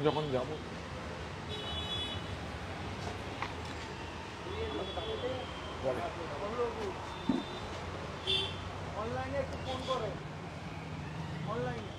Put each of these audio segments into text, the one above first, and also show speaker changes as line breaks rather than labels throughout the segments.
যখন যাব
অনলাইনে একটু ফোন করো অনলাইনে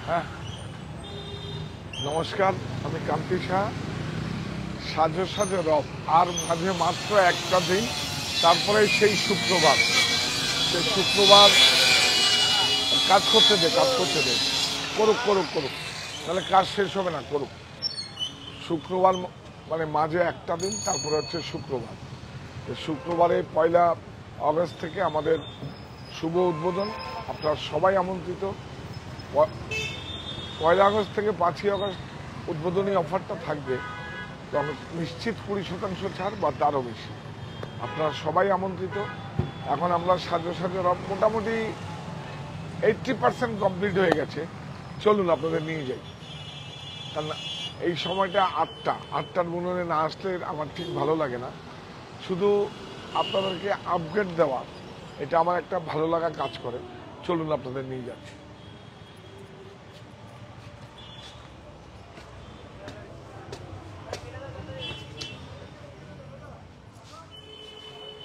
হ্যাঁ নমস্কার, আমি কান্তি শাহ। সাজো সাজো রব, আর মাঝে মাত্র একটা দিন, তারপরে সেই শুক্রবার। সেই শুক্রবার কাজ করতে দে, করুক করুক করুক, তাহলে কাজ শেষ হবে না, করুক। শুক্রবার মানে মাঝে একটা দিন, তারপরে হচ্ছে শুক্রবার। শুক্রবারে 1 আগস্ট থেকে আমাদের শুভ উদ্বোধন। আপনারা সবাই আমন্ত্রিত। 1 আগস্ট থেকে 5ই আগস্ট উদ্বোধনী অফারটা থাকবে, নিশ্চিত 20% ছাড় বা তারও বেশি। আপনারা সবাই আমন্ত্রিত। এখন আমরা সাজো সাজো রব মোটামুটি 80% কমপ্লিট হয়ে গেছে। চলুন আপনাদের নিয়ে যাই। কারণ এই সময়টা 8টার গুণনে না আসলে আমার ঠিক ভালো লাগে না। শুধু আপনাদেরকে আপগ্রেড দেওয়া, এটা আমার একটা ভালো লাগা কাজ করে। চলুন আপনাদের নিয়ে যাচ্ছি।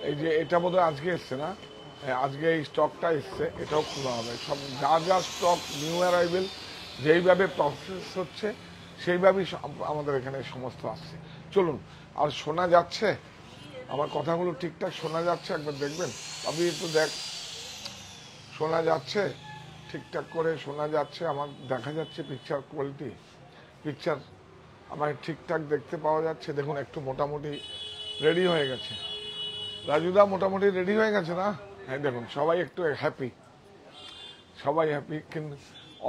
এই যে এটা বোধহয় আজকে এসছে না, আজকে এই স্টকটা এসছে, এটাও খোলা হবে। সব যা যা স্টক নিউ অ্যারাইভেল যেইভাবে প্রসেস হচ্ছে সেইভাবেই আমাদের এখানে সমস্ত আসছে। চলুন। আর শোনা যাচ্ছে আমার কথাগুলো ঠিকঠাক শোনা যাচ্ছে? একবার দেখবেন আপনি, একটু দেখ। শোনা যাচ্ছে ঠিকঠাক করে? শোনা যাচ্ছে? আমার দেখা যাচ্ছে পিকচার কোয়ালিটি, পিকচার আমার ঠিকঠাক দেখতে পাওয়া যাচ্ছে? দেখুন একটু মোটামুটি রেডি হয়ে গেছে। রাজুদা মোটামুটি রেডি হয়ে গেছে না? হ্যাঁ দেখুন সবাই একটু হ্যাপি, সবাই হ্যাপি। কিন্তু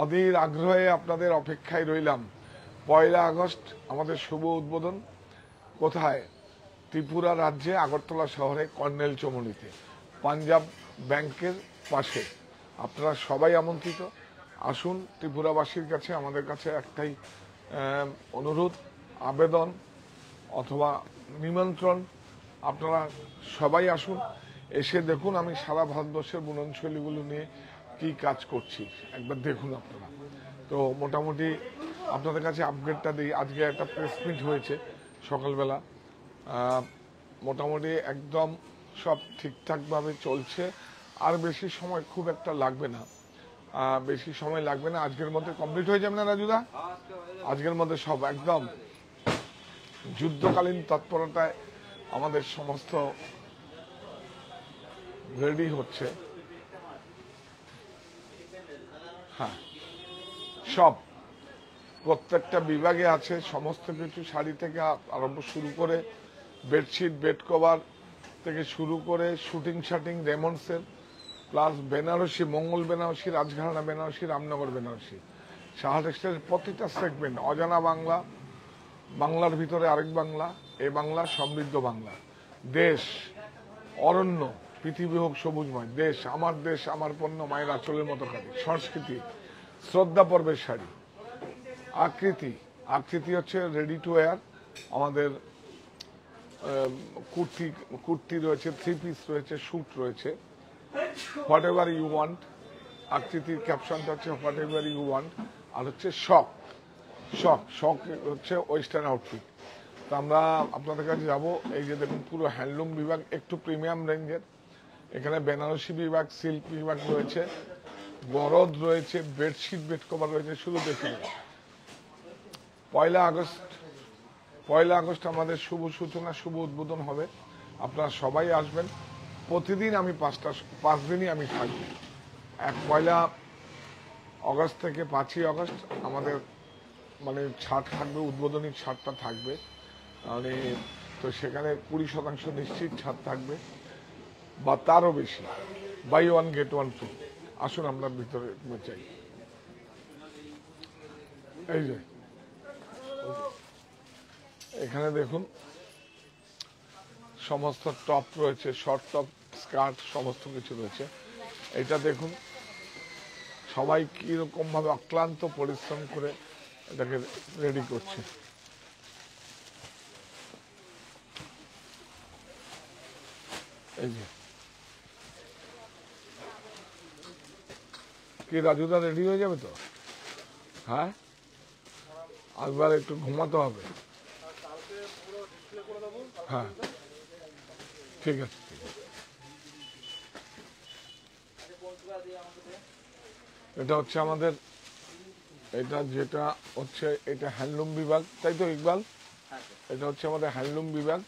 অধীর আগ্রহে আপনাদের অপেক্ষায় রইলাম। 1 আগস্ট আমাদের শুভ উদ্বোধন। কোথায়? ত্রিপুরা রাজ্যে আগরতলা শহরে কর্নেল চৌমুহনীতে, পাঞ্জাব ব্যাংকের পাশে। আপনারা সবাই আমন্ত্রিত। আসুন। ত্রিপুরাবাসীর কাছে আমাদের কাছে একটাই অনুরোধ, আবেদন অথবা নিমন্ত্রণ, আপনারা সবাই আসুন, এসে দেখুন আমি সারা ভারতবর্ষের বুননশৈলীগুলো নিয়ে কি কাজ করছি, একবার দেখুন আপনারা। তো মোটামুটি আপনাদের কাছে আপডেটটা দিই। আজকে একটা প্রেস মিট হয়েছে সকালবেলা, মোটামুটি একদম সব ঠিকঠাকভাবে চলছে। আর বেশি সময় খুব একটা লাগবে না, বেশি সময় লাগবে না। আজকের মধ্যে কমপ্লিট হয়ে যাবে না রাজুদা? আজকের মধ্যে সব একদম যুদ্ধকালীন তৎপরতায় আমাদের সমস্ত রেডি হচ্ছে। হ্যাঁ, সব প্রত্যেকটা বিভাগে আছে সমস্ত কিছু, শাড়ি থেকে আরম্ভ শুরু করে বেডশিট, বেড কভার থেকে শুরু করে শুটিং শাটিং, রেমন্ডসের, প্লাস বেনারসি, মঙ্গল বেনারসি, রাজঘরানা বেনারসি, রামনগর বেনারসি, সাহা টেক্সটাইলের প্রতিটা সেগমেন্ট। অজানা বাংলা, বাংলার ভিতরে আরেক বাংলা, এ বাংলা সমৃদ্ধ বাংলা। দেশ অরণ্য, পৃথিবী হোক সবুজময়। দেশ আমার পণ্য, মায়ের আঁচলের মতো কাটে। সংস্কৃতি, শ্রদ্ধা পর্বের শাড়ি। আকৃতি হচ্ছে রেডি টু ওয়্যার। আমাদের কুর্তি রয়েছে, 3 পিস রয়েছে, স্যুট রয়েছে। Whatever you want. আকৃতির ক্যাপশনটা হচ্ছে হোয়াট এভার ইউ ওয়ান্ট। আর হচ্ছে শখ হচ্ছে ওয়েস্টার্ন আউটফিট। তো আমরা আপনাদের কাছে যাবো। এই যে দেখুন পুরো হ্যান্ডলুম বিভাগ, একটু প্রিমিয়াম রেঞ্জের। এখানে বেনারসি বিভাগ, সিল্ক বিভাগ রয়েছে, গরদ রয়েছে, বেডশিট, বেড কভার রয়েছে। শুধু দেখুন 1 আগস্ট আমাদের শুভ সূচনা, শুভ উদ্বোধন হবে। আপনারা সবাই আসবেন। প্রতিদিন আমি 5 দিনই আমি থাকবো। 1 আগস্ট থেকে 5ই আগস্ট আমাদের মানে ছাড় থাকবে, উদ্বোধনী ছাড়টা থাকবে। মানে তো সেখানে 20% নিশ্চিত ছাড় থাকবে বা তারও বেশি, buy one get one free. আসুন আমরা ভিতরে চাই। এই যে এখানে দেখুন সমস্ত টপ রয়েছে, শর্ট টপ, স্কার্ট, সমস্ত কিছু রয়েছে। এটা দেখুন সবাই কিরকম ভাবে অক্লান্ত পরিশ্রম করে এটাকে রেডি করছে। এই যে কি রাজুদা রেডি হয়ে যাবে তো? হ্যাঁ, একবার একটু ঘুমাতে হবে। হ্যাঁ ঠিক আছে, ঠিক আছে। এটা হচ্ছে আমাদের, এটা যেটা হচ্ছে এটা হ্যান্ডলুম বিভাগ, তাই তো ইকবাল? এটা হচ্ছে আমাদের হ্যান্ডলুম বিভাগ।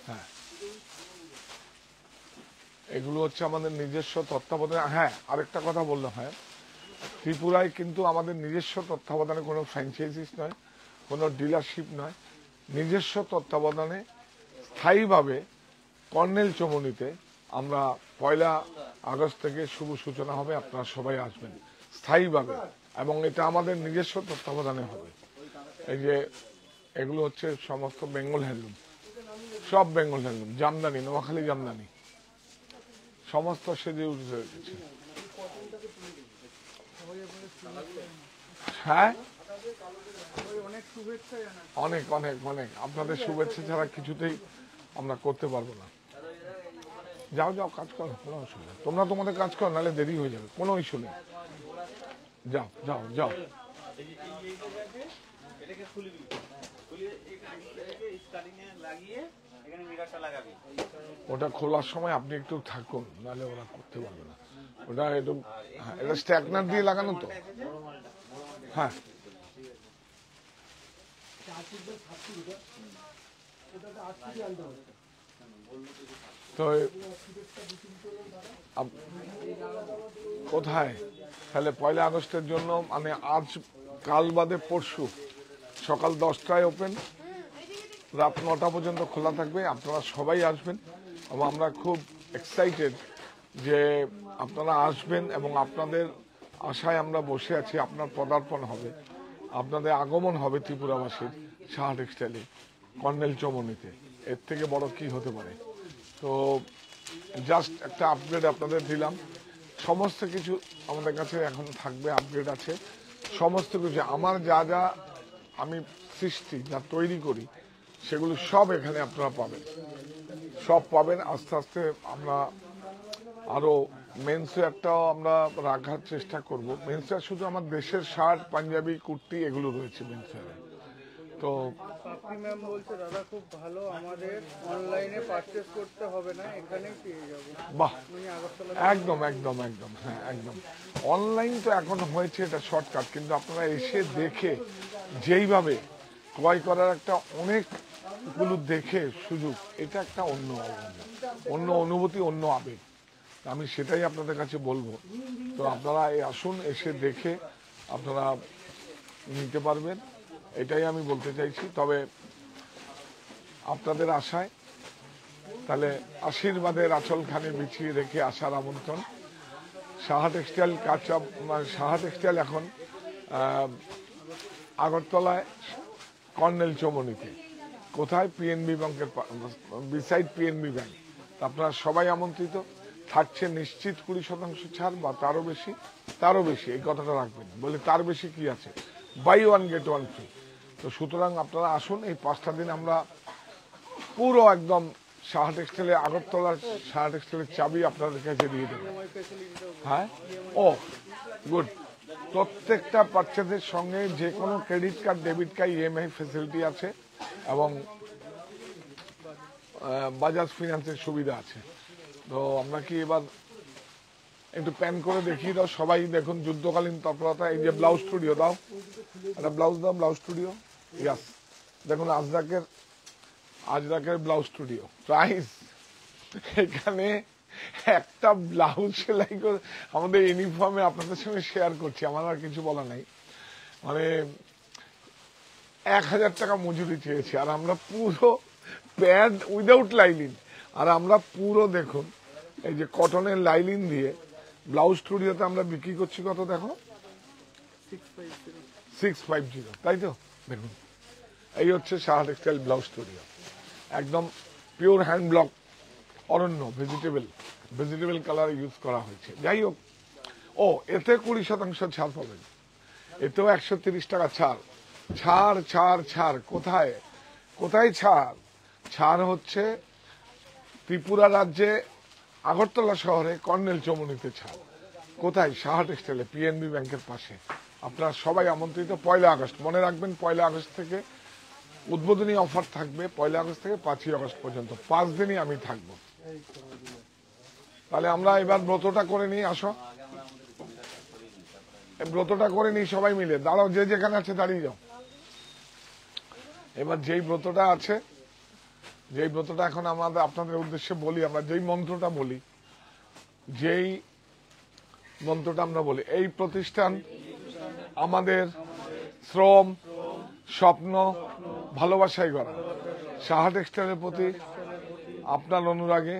হ্যাঁ, এগুলো হচ্ছে আমাদের নিজস্ব তত্ত্বাবধানে। হ্যাঁ, আরেকটা কথা বললে হয়, ত্রিপুরায় কিন্তু আমাদের নিজস্ব তত্ত্বাবধানে কোনো ফ্র্যাঞ্চাইজিস নয়, কোনো ডিলারশিপ নয়, নিজস্ব তত্ত্বাবধানে স্থায়ীভাবে কর্নেল চমনিতে আমরা 1 আগস্ট থেকে শুভ সূচনা হবে। আপনারা সবাই আসবেন স্থায়ীভাবে, এবং এটা আমাদের নিজস্ব তত্ত্বাবধানে হবে। এই যে এগুলো হচ্ছে সমস্ত বেঙ্গল হ্যান্ডলুম, সব বেঙ্গল হ্যান্ডলুম, জামদানি, নোয়াখালী জামদানি সমস্ত সেজে উঠে গেছে। হ্যাঁ, অনেক অনেক অনেক আপনাদের শুভেচ্ছা ছাড়া কিছুতেই আমরা করতে পারবো না। যাও যাও, কাজ করো, কোনো অসুবিধা। তোমরা তোমাদের কাজ করো, নাহলে দেরি হয়ে যাবে, কোনো ইস্যু নেই। যাও যাও যাও। ওটা খোলার সময় আপনি একটু থাকুন, নাহলে ওরা করতে পারবে না। ওটা একটু, হ্যাঁ, এটা স্ট্যাকনার দিয়ে লাগানো তো। হ্যাঁ, তো কোথায় তাহলে 1 আগস্টের জন্য, মানে আজ কাল বাদে পরশু সকাল 10টায় ওপেন, রাত 9টা পর্যন্ত খোলা থাকবে। আপনারা সবাই আসবেন এবং আমরা খুব এক্সাইটেড যে আপনারা আসবেন, এবং আপনাদের আশায় আমরা বসে আছি। আপনার পদার্পণ হবে, আপনাদের আগমন হবে ত্রিপুরাবাসীর সাহা টেক্সটাইলে, কর্নেল চমনিতে। এর থেকে বড় কি হতে পারে? তো জাস্ট একটা আপগ্রেড আপনাদের দিলাম। সমস্ত কিছু আমাদের কাছে এখন থাকবে, আপগ্রেড আছে সমস্ত কিছু। আমার যা যা আমি সৃষ্টি, যা তৈরি করি, সেগুলো সব এখানে আপনারা পাবেন, সব পাবেন। আস্তে আস্তে আমরা আরো মেন্সওয়্যারটাও আমরা রাখার চেষ্টা করব। মেন্সওয়্যার শুধু আমার দেশের শার্ট, পাঞ্জাবি, কুর্তি এগুলো রয়েছে মেন্সওয়্যারে। তো
পাপড়ি ম্যাম বলছে দাদা খুব ভালো, আমাদের অনলাইনে পারচেজ করতে হবে না, এখানেই পেয়ে যাবো।
বাহ,
উনি আগরতলা
একদম একদম একদম, হ্যাঁ একদম। অনলাইন তো এখন হয়েছে, এটা শর্টকাট, কিন্তু আপনারা এসে দেখে যেইভাবে ক্রয় করার একটা অনেকগুলো দেখে সুযোগ, এটা একটা অন্য অন্য অনুভূতি, অন্য আবেগ। আমি সেটাই আপনাদের কাছে বলবো। তো আপনারা আসুন, এসে দেখে আপনারা নিতে পারবেন, এটাই আমি বলতে চাইছি। তবে আপনাদের আশায়, তাহলে আশীর্বাদের আঁচলখানে বিছিয়ে রেখে আসার আমন্ত্রণ। সাহা টেক্সটাইল কাঁচা, সাহা টেক্সটাইল এখন আগরতলায় কর্নেল চমনিতে। কোথায়? পিএনবি ব্যাংকের বিসাইড পিএনবি ব্যাংক। আপনারা সবাই আমন্ত্রিত থাকছে। নিশ্চিত 20% ছাড় বা তারও বেশি, তারও বেশি, এই কথাটা রাখবেন। বলে তার বেশি কি আছে, buy one get one free. তো সুতরাং আপনারা আসুন, এই 5টা দিন আমরা পুরো একদম সাহা টেক্সটাইলে, আগরতলার সাহা টেক্সটাইলের চাবি আপনাদের কাছে দিয়ে দেবেন। হ্যাঁ, ও গুড। প্রত্যেকটা পারচেজের সঙ্গে যে কোনো credit card, debit card, EMI facility আছে, এবং বাজাজ ফিনান্সের সুবিধা আছে। তো আমরা কি এবার একটু প্যান করে দেখিয়ে দাও সবাই, দেখুন যুদ্ধকালীন তৎপরতা। এই যে ব্লাউজ স্টুডিও দাও, একটা ব্লাউজ দাও, ব্লাউজ স্টুডিও। ইয়াস, দেখুন আজরাকের ব্লাউজ স্টুডিও। প্রাইস এখানে একটা ব্লাউজ সেলাই করে আমাদের ইউনিফর্মে আপনাদের সঙ্গে শেয়ার করছি, আমার আর কিছু বলা নাই। মানে 1000 টাকা মজুরি চেয়েছি, আর আমরা পুরো প্যান্ট উইদাউট লাইলিন, আর আমরা পুরো দেখুন এই যে কটনের লাইলিন দিয়ে ব্লাউজ স্টুডিওতে আমরা বিক্রি করছি কত দেখো, 650, তাই তো? দেখুন এই হচ্ছে সাহা টেক্সটাইল ব্লাউজ স্টুডিও, একদম পিওর হ্যান্ড ব্লক অরণ্য ভেজিটেবল কালার ইউজ করা হয়েছে। যাই হোক, ও এতে 20% ছাড় পাবেন, এতেও 130 টাকা ছাড়। ছাড় ছাড় ছাড় কোথায় কোথায় ছাড়? ছাড় হচ্ছে ত্রিপুরা রাজ্যে আগরতলা শহরে কর্নেল চৌমুহনীতে ছাড়। কোথায়? সাহা টেক্সটাইলে, পিএনবি ব্যাংকের পাশে। আপনারা সবাই আমন্ত্রিত। 1 আগস্ট মনে রাখবেন, 1 আগস্ট থেকে উদ্বোধনী অফার থাকবে, 1 আগস্ট থেকে 5 আগস্ট পর্যন্ত 5 দিনই আমি থাকবো। তাহলে আমরা এবার ব্রতটা করে নিই, আসো ব্রতটা করে নিই সবাই মিলে। দাঁড়াও, যে যেখানে আছে দাঁড়িয়ে যাও। এবার যেই ব্রতটা আছে, যেই ব্রতটা এখন আমাদের আপনাদের উদ্দেশ্যে বলি, আমরা যেই মন্ত্রটা বলি, যেই মন্ত্রটা আমরা বলি, এই প্রতিষ্ঠান আমাদের শ্রম, স্বপ্ন, ভালোবাসায় গড়া। সাহা টেক্সটাইলের প্রতি আপনার অনুরাগে